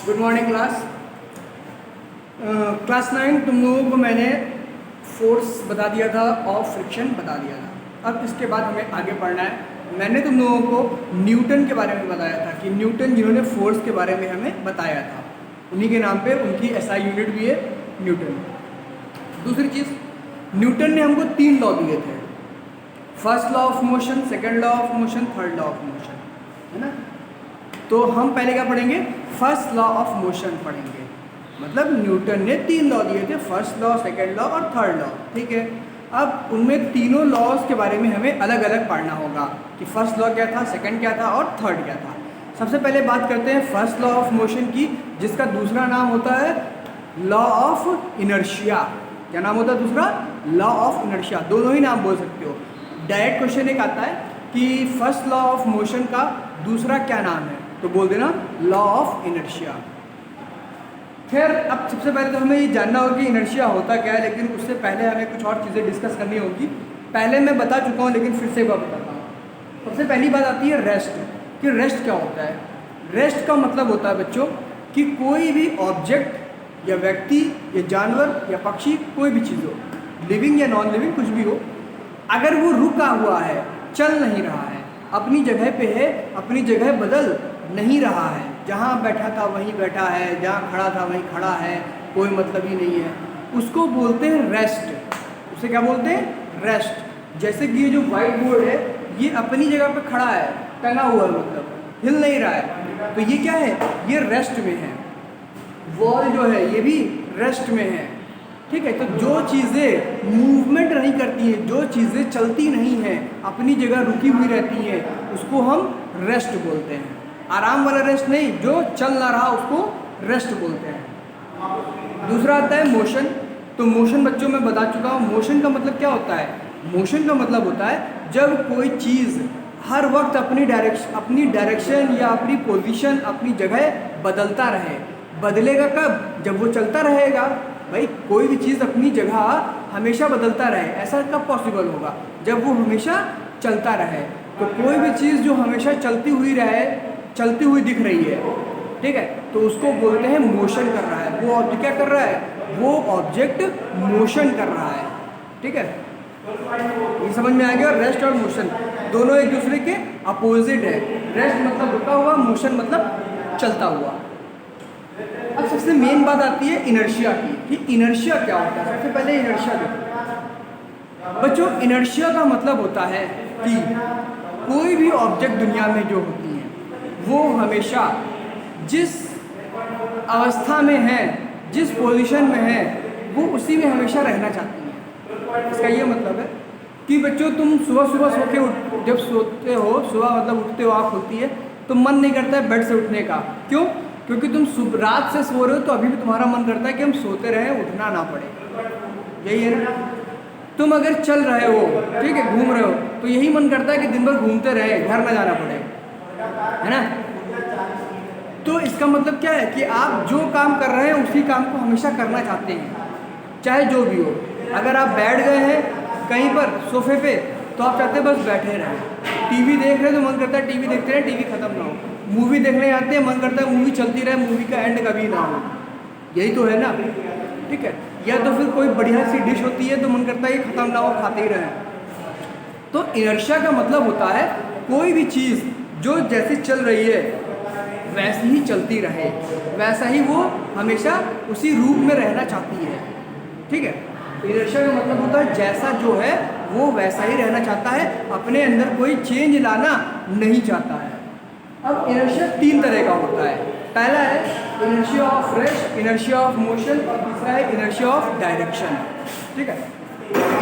Good morning class. Class 9 तुम लोगों को मैंने फोर्स बता दिया था, ऑफ फ्रिक्शन बता दिया था। अब इसके बाद हमें आगे पढ़ना है। मैंने तुम लोगों को न्यूटन के बारे में बताया था कि न्यूटन जिन्होंने फोर्स के बारे में हमें बताया था, उन्हीं के नाम पे उनकी एसआई यूनिट भी है न्यूटन। दूसरी चीज़, न्यूटन ने हमको 3 लॉ दिए थे, first law of motion, second law of motion, third law of motion, है ना। तो हम पहले क्या पढ़ेंगे? फर्स्ट लॉ ऑफ मोशन पढ़ेंगे। मतलब न्यूटन ने 3 लॉ दिए थे, फर्स्ट लॉ, सेकंड लॉ और थर्ड लॉ, ठीक है। अब उनमें तीनों लॉज के बारे में हमें अलग अलग पढ़ना होगा कि फर्स्ट लॉ क्या था, सेकंड क्या था और थर्ड क्या था। सबसे पहले बात करते हैं फर्स्ट लॉ ऑफ मोशन की, जिसका दूसरा नाम होता है लॉ ऑफ इनर्शिया। क्या नाम होता है दूसरा? Law of inertia. दोनों ही नाम बोल सकते हो। डायरेक्ट क्वेश्चन एक आता है कि फर्स्ट लॉ ऑफ मोशन का दूसरा क्या नाम है, तो बोल देना लॉ ऑफ इनर्शिया। खैर, अब सबसे पहले तो हमें ये जानना होगा कि इनर्शिया होता क्या है, लेकिन उससे पहले हमें कुछ और चीज़ें डिस्कस करनी होगी। पहले मैं बता चुका हूँ, लेकिन फिर से एक बार बताता हूँ। सबसे पहली बात आती है रेस्ट, कि रेस्ट क्या होता है। रेस्ट का मतलब होता है बच्चों कि कोई भी ऑब्जेक्ट या व्यक्ति या जानवर या पक्षी, कोई भी चीज़ हो, लिविंग या नॉन लिविंग कुछ भी हो, अगर वो रुका हुआ है, चल नहीं रहा है, अपनी जगह पे है, अपनी जगह बदल नहीं रहा है, जहाँ बैठा था वहीं बैठा है, जहाँ खड़ा था वहीं खड़ा है, कोई मतलब ही नहीं है, उसको बोलते हैं रेस्ट। उसे क्या बोलते हैं? रेस्ट। जैसे कि ये जो व्हाइट बोर्ड है, ये अपनी जगह पे खड़ा है, टंगा हुआ है, मतलब हिल नहीं रहा है, तो ये क्या है? ये रेस्ट में है। वॉल जो है ये भी रेस्ट में है, ठीक है। तो जो चीज़ें मूवमेंट नहीं करती हैं, जो चीज़ें चलती नहीं हैं, अपनी जगह रुकी हुई रहती हैं, उसको हम रेस्ट बोलते हैं। आराम वाला रेस्ट नहीं, जो चल ना रहा उसको रेस्ट बोलते हैं। दूसरा आता है मोशन। तो मोशन बच्चों में बता चुका हूँ, मोशन का मतलब क्या होता है? मोशन का मतलब होता है जब कोई चीज़ हर वक्त अपनी डायरेक्शन या अपनी पोजीशन, अपनी जगह बदलता रहे। बदलेगा कब? जब वो चलता रहेगा। भाई, कोई भी चीज़ अपनी जगह हमेशा बदलता रहे, ऐसा कब पॉसिबल होगा? जब वो हमेशा चलता रहे। तो कोई भी चीज़ जो हमेशा चलती हुई रहे, चलती हुई दिख रही है, ठीक है, तो उसको बोलते हैं मोशन कर रहा है। वो ऑब्जेक्ट क्या कर रहा है? वो ऑब्जेक्ट मोशन कर रहा है, ठीक है। ये समझ में आ गया। रेस्ट और मोशन दोनों एक दूसरे के अपोजिट है। रेस्ट मतलब रुका हुआ, मोशन मतलब चलता हुआ। अब सबसे मेन बात आती है इनर्शिया की, कि इनर्शिया क्या होता है। सबसे पहले इनर्शिया देखो बच्चों। इनर्शिया का मतलब होता है कि कोई भी ऑब्जेक्ट दुनिया में जो होती है, वो हमेशा जिस अवस्था में है, जिस पोजीशन में है, वो उसी में हमेशा रहना चाहती है। इसका ये मतलब है कि बच्चों, तुम सुबह सुबह सो के जब सोते हो, सुबह मतलब उठते हो, आँख खुलती है, तो मन नहीं करता है बेड से उठने का। क्यों? क्योंकि तुम रात से सो रहे हो, तो अभी भी तुम्हारा मन करता है कि हम सोते रहें, उठना ना पड़े। यही है ना। तुम अगर चल रहे हो, ठीक है, घूम रहे हो, तो यही मन करता है कि दिन भर घूमते रहे, घर ना जाना पड़े, है ना। तो इसका मतलब क्या है कि आप जो काम कर रहे हैं उसी काम को हमेशा करना चाहते हैं, चाहे जो भी हो। अगर आप बैठ गए हैं कहीं पर सोफे पे, तो आप चाहते हैं बस बैठे रहें। टीवी देख रहे हैं तो मन करता है टीवी देखते रहें, टीवी खत्म ना हो। मूवी देखने आते हैं, मन करता है मूवी चलती रहे, मूवी का एंड कभी ना हो। यही तो है ना, ठीक है। या तो फिर कोई बढ़िया सी डिश होती है, तो मन करता है ये खत्म ना हो, खाते ही रहें। तो इनर्शिया का मतलब होता है कोई भी चीज़ जो जैसे चल रही है वैसे ही चलती रहे, वैसा ही वो हमेशा उसी रूप में रहना चाहती है, ठीक है। इनर्शिया का मतलब होता है जैसा जो है वो वैसा ही रहना चाहता है, अपने अंदर कोई चेंज लाना नहीं चाहता है। अब इनर्शिया 3 तरह का होता है। पहला है inertia of rest, inertia of motion, और दूसरा है इनर्शिया ऑफ डायरेक्शन, ठीक है।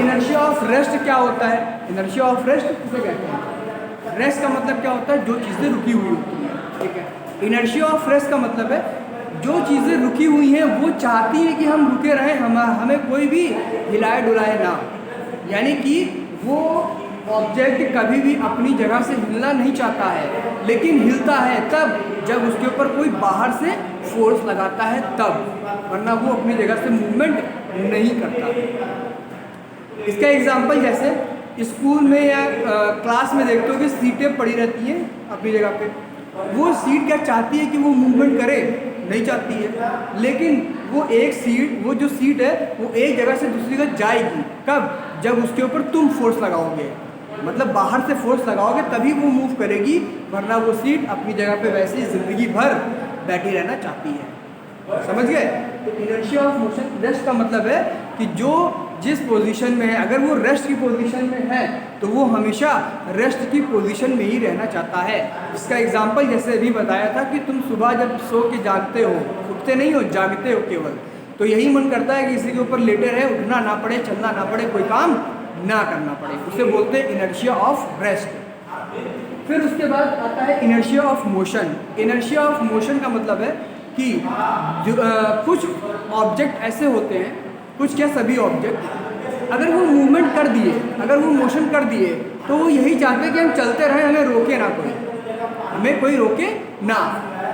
इनर्शिया ऑफ रेस्ट क्या होता है? इनर्शिया ऑफ रेस्ट किसे कहते हैं? रेस्ट का मतलब क्या होता है? जो चीज़ें रुकी हुई होती हैं, ठीक है। इनर्शिया ऑफ रेस्ट का मतलब है जो चीज़ें रुकी हुई हैं वो चाहती हैं कि हम रुके रहें, हमें कोई भी हिलाए डुलाए ना। यानी कि वो ऑब्जेक्ट कभी भी अपनी जगह से हिलना नहीं चाहता है, लेकिन हिलता है तब जब उसके ऊपर कोई बाहर से फोर्स लगाता है तब, वरना वो अपनी जगह से मूवमेंट नहीं करता। इसका एग्जांपल जैसे स्कूल में या क्लास में देखते हो कि सीटें पड़ी रहती हैं अपनी जगह पे, वो सीड क्या चाहती है कि वो मूवमेंट करे? नहीं चाहती है। लेकिन वो जो सीड है वो एक जगह से दूसरी जगह जाएगी। कब? जब उसके ऊपर तुम फोर्स लगाओगे, मतलब बाहर से फोर्स लगाओगे तभी वो मूव करेगी, वरना वो सीड अपनी जगह पे वैसे ही ज़िंदगी भर बैठी रहना चाहती है। समझ गए? तो इनर्शिया ऑफ मोशन, रेस्ट का मतलब है कि जो जिस पोजीशन में है, अगर वो रेस्ट की पोजीशन में है तो वो हमेशा रेस्ट की पोजीशन में ही रहना चाहता है। इसका एग्जांपल जैसे अभी बताया था कि तुम सुबह जब सो के जागते हो, उठते नहीं हो, जागते हो केवल, तो यही मन करता है कि इसी के ऊपर लेटे रहे, उठना ना पड़े, चलना ना पड़े, कोई काम ना करना पड़े। उसे बोलते हैं इनर्शिया ऑफ रेस्ट। फिर उसके बाद आता है inertia of motion. Inertia of motion का मतलब है कि कुछ ऑब्जेक्ट ऐसे होते हैं, कुछ क्या सभी ऑब्जेक्ट, अगर वो मूवमेंट कर दिए, अगर वो मोशन कर दिए, तो वो यही चाहते हैं कि हम चलते रहें, हमें रोके ना कोई, हमें कोई रोके ना।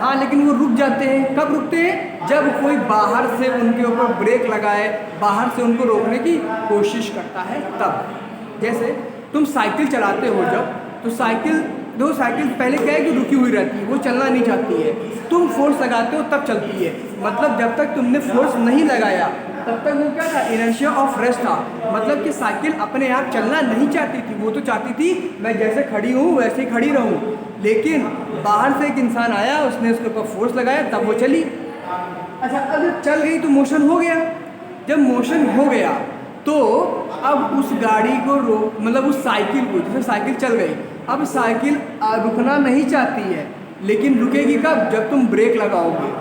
हाँ, लेकिन वो रुक जाते हैं। कब रुकते हैं? जब कोई बाहर से उनके ऊपर ब्रेक लगाए, बाहर से उनको रोकने की कोशिश करता है तब। जैसे तुम साइकिल चलाते हो जब, तो साइकिल पहले क्या है कि रुकी हुई रहती है, वो चलना नहीं चाहती है। तुम फोर्स लगाते हो तब चलती है। मतलब जब तक तुमने फोर्स नहीं लगाया तब तक वो क्या था? इनर्शिया ऑफ रेस्ट था। मतलब कि साइकिल अपने आप चलना नहीं चाहती थी, वो तो चाहती थी मैं जैसे खड़ी हूँ वैसे ही खड़ी रहूँ। लेकिन बाहर से एक इंसान आया, उसने उसके ऊपर फोर्स लगाया, तब वो चली। अच्छा, अगर चल गई तो मोशन हो गया। जब मोशन हो गया तो अब उस गाड़ी को मतलब उस साइकिल को, जैसे साइकिल चल गई, अब साइकिल रुकना नहीं चाहती है, लेकिन रुकेगी कब? जब तुम ब्रेक लगाओगे।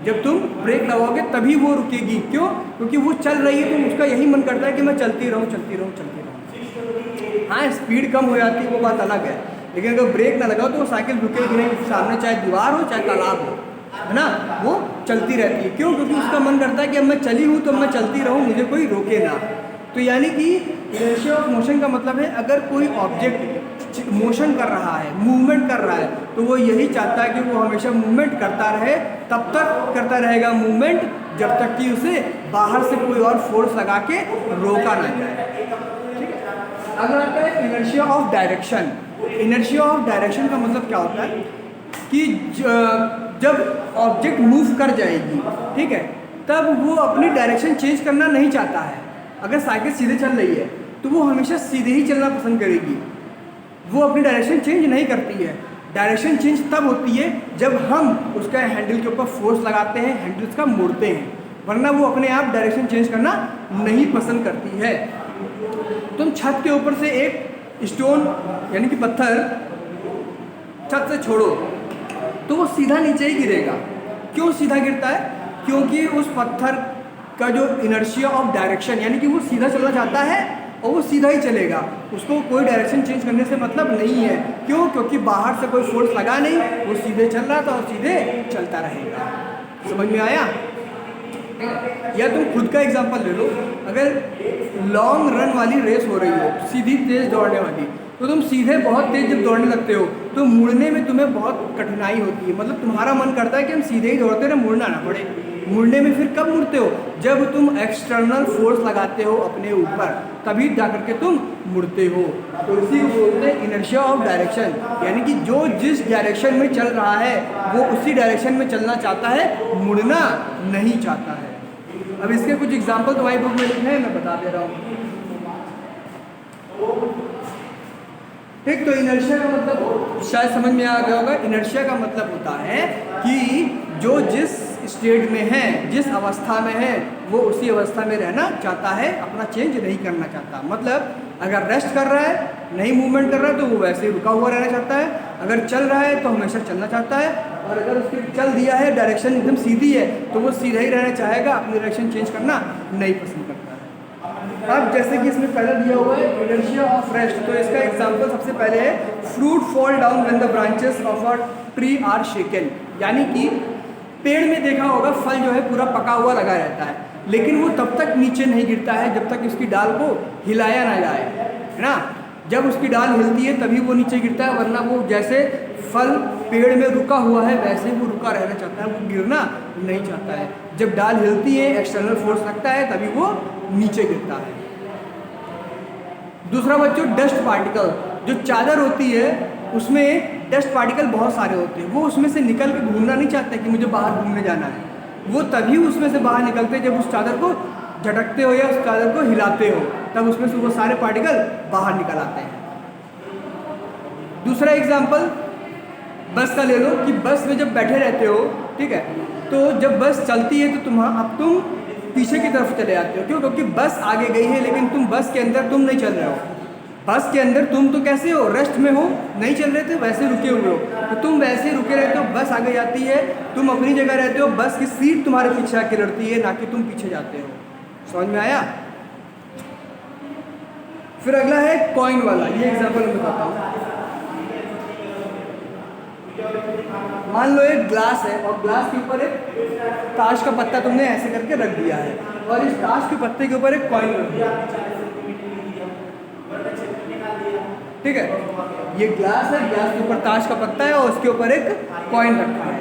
जब तुम ब्रेक लगाओगे तभी वो रुकेगी। क्यों? क्योंकि वो चल रही है, तो उसका यही मन करता है कि मैं चलती रहूँ, चलती रहूँ, चलती रहूँ। हाँ, स्पीड कम हो जाती है, वो बात अलग है, लेकिन अगर ब्रेक ना लगाओ तो वो साइकिल रुकेगी नहीं। सामने चाहे दीवार हो, चाहे तालाब हो, है ना, वो चलती रहती है। क्यों? क्योंकि उसका मन करता है कि अब मैं चली हूँ तो मैं चलती रहूँ, मुझे कोई रोके ना। तो यानी कि इनर्शिया ऑफ मोशन का मतलब है अगर कोई ऑब्जेक्ट मोशन कर रहा है, मूवमेंट कर रहा है, तो वो यही चाहता है कि वो हमेशा मूवमेंट करता रहे। तब तक करता रहेगा मूवमेंट जब तक कि उसे बाहर से कोई और फोर्स लगा के रोका ना जाए। ठीक है? अगर आता है inertia of direction. Inertia of direction का मतलब क्या होता है कि जब ऑब्जेक्ट मूव कर जाएगी, ठीक है, तब वो अपनी डायरेक्शन चेंज करना नहीं चाहता है। अगर साइकिल सीधे चल रही है तो वो हमेशा सीधे ही चलना पसंद करेगी, वो अपनी डायरेक्शन चेंज नहीं करती है। डायरेक्शन चेंज तब होती है जब हम उसका हैंडल के ऊपर फोर्स लगाते हैं, हैंडल्स का मोड़ते हैं, वरना वो अपने आप डायरेक्शन चेंज करना नहीं पसंद करती है। तुम छत के ऊपर से एक स्टोन यानी कि पत्थर छत से छोड़ो तो वो सीधा नीचे ही गिरेगा। क्यों सीधा गिरता है? क्योंकि उस पत्थर का जो इनर्शिया ऑफ डायरेक्शन, यानी कि वो सीधा चलना चाहता है और वो सीधा ही चलेगा, उसको कोई डायरेक्शन चेंज करने से मतलब नहीं है। क्यों? क्योंकि बाहर से कोई फोर्स लगा नहीं, वो सीधे चल रहा था और सीधे चलता रहेगा। समझ में आया? या तुम खुद का एग्जांपल ले लो, अगर लॉन्ग रन वाली रेस हो रही हो, सीधी तेज दौड़ने वाली, तो तुम सीधे बहुत तेज जब दौड़ने लगते हो तो मुड़ने में तुम्हें बहुत कठिनाई होती है। मतलब तुम्हारा मन करता है कि हम सीधे ही दौड़ते रहे, मुड़ना ना पड़े। मुड़ने में फिर कब मुड़ते हो? जब तुम एक्सटर्नल फोर्स लगाते हो अपने ऊपर, तभी जाकर के तुम मुड़ते हो। तो इसी को बोलते हैं इनर्शिया ऑफ डायरेक्शन, यानी कि जो जिस डायरेक्शन में चल रहा है वो उसी डायरेक्शन में चलना चाहता है, मुड़ना नहीं चाहता है। अब इसके कुछ एग्जाम्पल तुम्हारी बुक में लिखे हैं, मैं बता दे रहा हूँ। ठीक, तो इनर्शिया का मतलब शायद समझ में आ गया होगा। इनर्शिया का मतलब होता है कि जो जिस स्टेट में है, जिस अवस्था में है, वो उसी अवस्था में रहना चाहता है, अपना चेंज नहीं करना चाहता। मतलब अगर रेस्ट कर रहा है, नहीं मूवमेंट कर रहा है, तो वो वैसे ही रुका हुआ रहना चाहता है। अगर चल रहा है तो हमेशा चलना चाहता है, और अगर उसके चल दिया है, डायरेक्शन एकदम सीधी है, तो वो सीधा ही रहना चाहेगा, अपनी डायरेक्शन चेंज करना नहीं पसंद करता है। अब जैसे कि इसमें पहला दिया हुआ है इनर्शिया ऑफ रेस्ट, तो इसका एग्जांपल सबसे पहले है fruit fall down when the branches of a tree are shaken. यानी कि पेड़ में देखा होगा फल जो है पूरा पका हुआ लगा रहता है, लेकिन वो तब तक नीचे नहीं गिरता है जब तक उसकी डाल को हिलाया ना जाए, है ना। जब उसकी डाल हिलती है तभी वो नीचे गिरता है, वरना वो जैसे फल पेड़ में रुका हुआ है वैसे वो रुका रहना चाहता है, वो गिरना नहीं चाहता है। जब डाल हिलती है, एक्सटर्नल फोर्स लगता है, तभी वो नीचे गिरता है। दूसरा बच्चों, डस्ट पार्टिकल, जो चादर होती है उसमें डस्ट पार्टिकल बहुत सारे होते हैं, वो उसमें से निकल के घूमना नहीं चाहते कि मुझे बाहर घूमने जाना है। वो तभी उसमें से बाहर निकलते हैं जब उस चादर को झटकते हो या उस चादर को हिलाते हो, तब उसमें से वो सारे पार्टिकल बाहर निकल आते हैं। दूसरा एग्जाम्पल बस का ले लो कि बस में जब बैठे रहते हो, ठीक है, तो जब बस चलती है तो अब तुम पीछे की तरफ चले जाते हो। क्यों? क्योंकि बस आगे गई है लेकिन तुम बस के अंदर तुम नहीं चल रहे हो। बस के अंदर तुम तो कैसे हो, रेस्ट में हो, नहीं चल रहे थे, वैसे रुके हुए हो, तो तुम वैसे रुके रहते हो, बस आगे जाती है, तुम अपनी जगह रहते हो, बस की सीट तुम्हारे पीछे आके लड़ती है, ना कि तुम पीछे जाते हो। समझ में आया? फिर अगला है कॉइन वाला, ये एग्जाम्पल मैं बताता हूँ। मान लो एक ग्लास है और ग्लास के ऊपर एक ताश का पत्ता तुमने ऐसे करके रख दिया है और इस ताश के पत्ते के ऊपर एक कॉइन रख दिया, ठीक है। ये ग्लास है, ग्लास के ऊपर ताश का पत्ता है और उसके ऊपर एक कॉइन रखा है।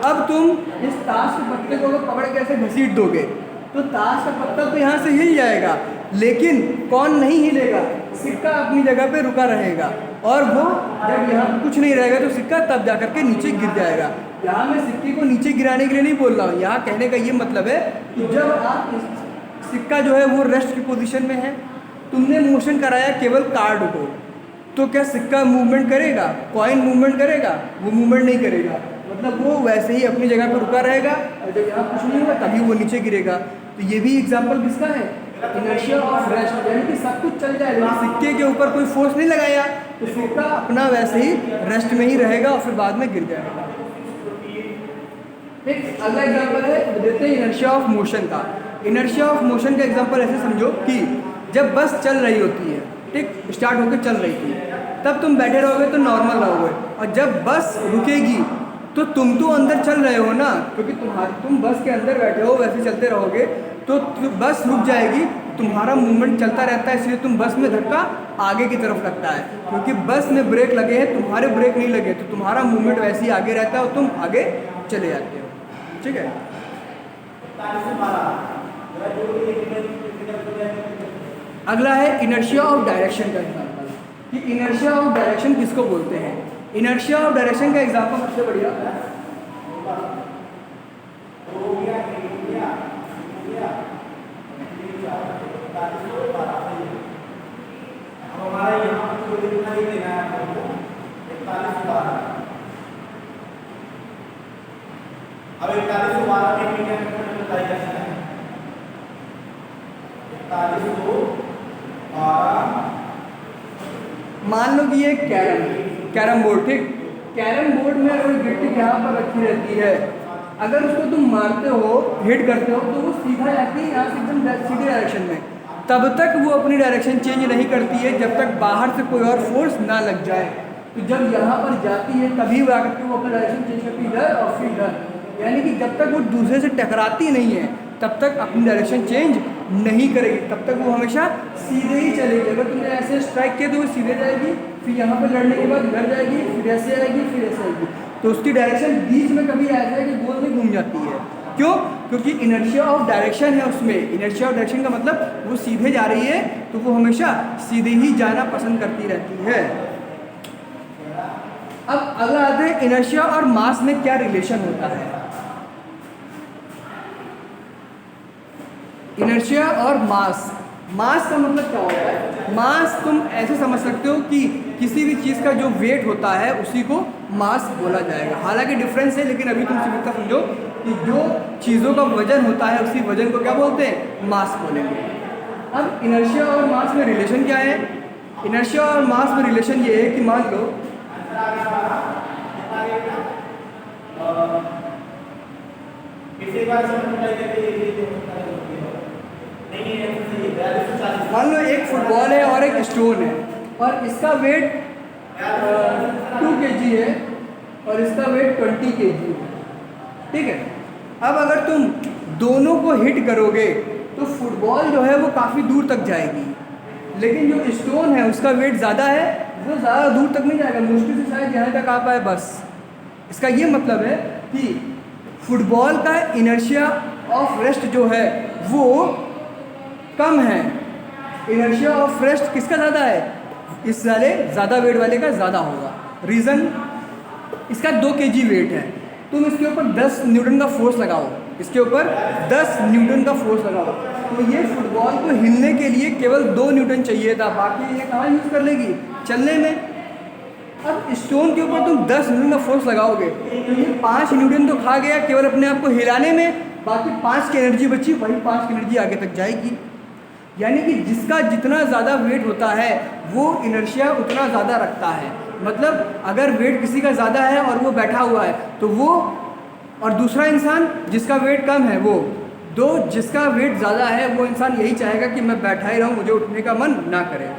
अब तुम इस ताश के पत्ते को अगर पकड़ के ऐसे घसीट दोगे तो ताश का पत्ता तो यहाँ से हिल जाएगा, लेकिन कॉइन नहीं हिलेगा, सिक्का अपनी जगह पे रुका रहेगा। और वो जब यहाँ कुछ नहीं रहेगा तो सिक्का तब जा करके नीचे गिर जाएगा। यहाँ मैं सिक्के को नीचे गिराने के लिए नहीं बोल रहा हूँ, यहाँ कहने का ये मतलब है कि जब आप सिक्का जो है वो रेस्ट की पोजीशन में है, तुमने मोशन कराया केवल कार्ड को, तो क्या सिक्का मूवमेंट करेगा? कॉइन मूवमेंट करेगा? वो मूवमेंट नहीं करेगा, मतलब वो वैसे ही अपनी जगह पर रुका रहेगा और जब यहाँ कुछ नहीं होगा तभी वो नीचे गिरेगा। तो ये भी एग्जाम्पल किसका है? इनर्शिया ऑफ रेस्ट, यानी कि सब कुछ चल जाएगा, सिक्के के ऊपर कोई फोर्स नहीं लगाया तो सिक्का अपना वैसे ही रेस्ट में ही रहेगा और फिर बाद में गिर जाएगा। एक अगला एग्जाम्पल है देते हैं इनर्शिया ऑफ मोशन का। इनर्शिया ऑफ मोशन का एग्जाम्पल ऐसे समझो कि जब बस चल रही होती है, ठीक, स्टार्ट होकर चल रही थी, तब तुम बैठे रहोगे तो नॉर्मल रहोगे, और जब बस रुकेगी तो तुम तो अंदर चल रहे हो ना, क्योंकि तुम बस के अंदर बैठे हो, वैसे चलते रहोगे तो बस रुक जाएगी, तुम्हारा मूवमेंट चलता रहता है, इसलिए तुम बस में धक्का आगे की तरफ लगता है। क्योंकि बस में ब्रेक लगे हैं, तुम्हारे ब्रेक नहीं लगे, तो तुम्हारा मूवमेंट वैसे ही आगे रहता है और तुम आगे चले जाते हो, ठीक है। अगला है इनर्शिया ऑफ डायरेक्शन का एग्जाम्पल, कि इनर्शिया ऑफ डायरेक्शन किसको बोलते हैं। इनर्शिया ऑफ डायरेक्शन का एग्जाम्पल सबसे बढ़िया अब 4112 में क्या बताई जाती है? 4112 मान लो कि ये कैरम बोर्ड, ठीक, कैरम बोर्ड में अगर गिट्टी यहाँ पर रखी रहती है, अगर उसको तुम मारते हो, हिट करते हो, तो वो सीधा जाती है यहाँ से एकदम सीधे डायरेक्शन में, तब तक वो अपनी डायरेक्शन चेंज नहीं करती है जब तक बाहर से कोई और फोर्स ना लग जाए। तो जब यहाँ पर जाती है तभी वो आकर के वो अपना डायरेक्शन चेंज करती है इधर और फिर इधर, यानी कि जब तक वो दूसरे से टकराती नहीं है तब तक अपनी डायरेक्शन चेंज नहीं करेगी, तब तक वो हमेशा सीधे ही चलेगी। अगर तुमने ऐसे स्ट्राइक किया तो वो सीधे जाएगी, फिर यहाँ पर लड़ने के बाद इधर जाएगी, फिर ऐसे आएगी, फिर ऐसे आएगी, तो उसकी डायरेक्शन बीच में कभी ऐसा है कि गोल में घूम जाती है। क्यों? क्योंकि इनर्शिया ऑफ डायरेक्शन है उसमें। इनर्शिया ऑफ डायरेक्शन का मतलब वो सीधे जा रही है तो वो हमेशा सीधे ही जाना पसंद करती रहती है। अब अगला आते हैं इनर्शिया और मास में क्या रिलेशन होता है। इनर्शिया और मास, मास का मतलब क्या होता है? मास तुम ऐसे समझ सकते हो कि किसी भी चीज़ का जो वेट होता है उसी को मास बोला जाएगा। हालांकि डिफरेंस है, लेकिन अभी तुम सिर्फ इतना समझो कि जो चीज़ों का वजन होता है उसी वजन को क्या बोलते हैं? मास बोलेंगे। अब इनर्शिया और मास में रिलेशन क्या है? इनर्शिया और मास में रिलेशन ये है कि मान लो मान लो एक फुटबॉल है और एक स्टोन है और इसका वेट 2 kg है और इसका वेट 20 kg है, ठीक है। अब अगर तुम दोनों को हिट करोगे तो फुटबॉल जो है वो काफ़ी दूर तक जाएगी, लेकिन जो स्टोन है उसका वेट ज़्यादा है, वो ज़्यादा दूर तक नहीं जाएगा, मुश्किल से शायद यहाँ तक आ पाए बस। इसका ये मतलब है कि फुटबॉल का इनर्शिया ऑफ रेस्ट जो है वो कम है। इनर्शिया ऑफ रेस्ट किसका ज़्यादा है? इस वाले ज़्यादा वेट वाले का ज़्यादा होगा। रीज़न इसका 2 kg वेट है, तुम इसके ऊपर 10 न्यूटन का फोर्स लगाओ, इसके ऊपर 10 न्यूटन का फोर्स लगाओ, तो ये फुटबॉल को हिलने के लिए केवल 2 न्यूटन चाहिए था, बाकी ये कहाँ यूज़ कर लेगी, चलने में। अब स्टोन के ऊपर तुम 10 न्यूटन का फोर्स लगाओगे तो ये 5 न्यूटन तो खा गया केवल अपने आप को हिलाने में, बाकी 5 की एनर्जी बची, वही 5 की एनर्जी आगे तक जाएगी। यानी कि जिसका जितना ज़्यादा वेट होता है वो इनर्शिया उतना ज़्यादा रखता है। मतलब अगर वेट किसी का ज़्यादा है और वो बैठा हुआ है तो वो, और दूसरा इंसान जिसका वेट कम है वो, जिसका वेट ज़्यादा है वो इंसान यही चाहेगा कि मैं बैठा ही रहूँ, मुझे उठने का मन ना करे।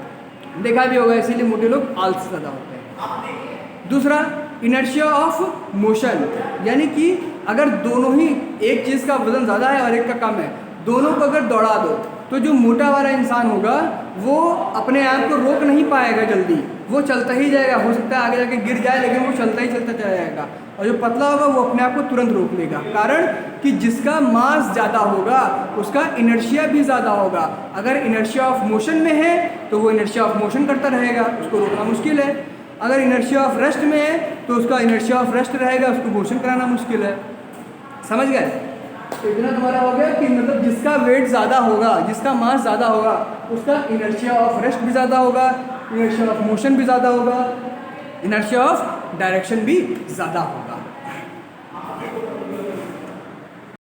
देखा भी होगा, इसीलिए मोटे लोग आलसी ज़्यादा होते हैं। दूसरा इनर्शिया ऑफ मोशन, यानी कि अगर दोनों ही, एक चीज़ का वजन ज़्यादा है और एक का कम है, दोनों को अगर दौड़ा दो तो जो मोटा वाला इंसान होगा वो अपने आप को रोक नहीं पाएगा जल्दी, वो चलता ही जाएगा, हो सकता है आगे जाके गिर जाए लेकिन वो चलता ही चलता चला जाएगा। और जो पतला होगा वो अपने आप को तुरंत रोक लेगा, कारण कि जिसका मास ज़्यादा होगा उसका इनर्शिया भी ज़्यादा होगा। अगर इनर्शिया ऑफ मोशन में है तो वो इनर्शिया ऑफ मोशन करता रहेगा, उसको रोकना मुश्किल है। अगर इनर्शिया ऑफ रेस्ट में है तो उसका इनर्शिया ऑफ रेस्ट रहेगा, उसको मोशन कराना मुश्किल है। समझ गए? तो इतना तुम्हारा हो गया कि मतलब जिसका वेट ज़्यादा होगा, जिसका मास ज़्यादा होगा, उसका इनर्शिया ऑफ रेस्ट भी ज़्यादा होगा, इनर्शिया ऑफ मोशन भी ज़्यादा होगा, इनर्शिया ऑफ डायरेक्शन भी ज़्यादा होगा।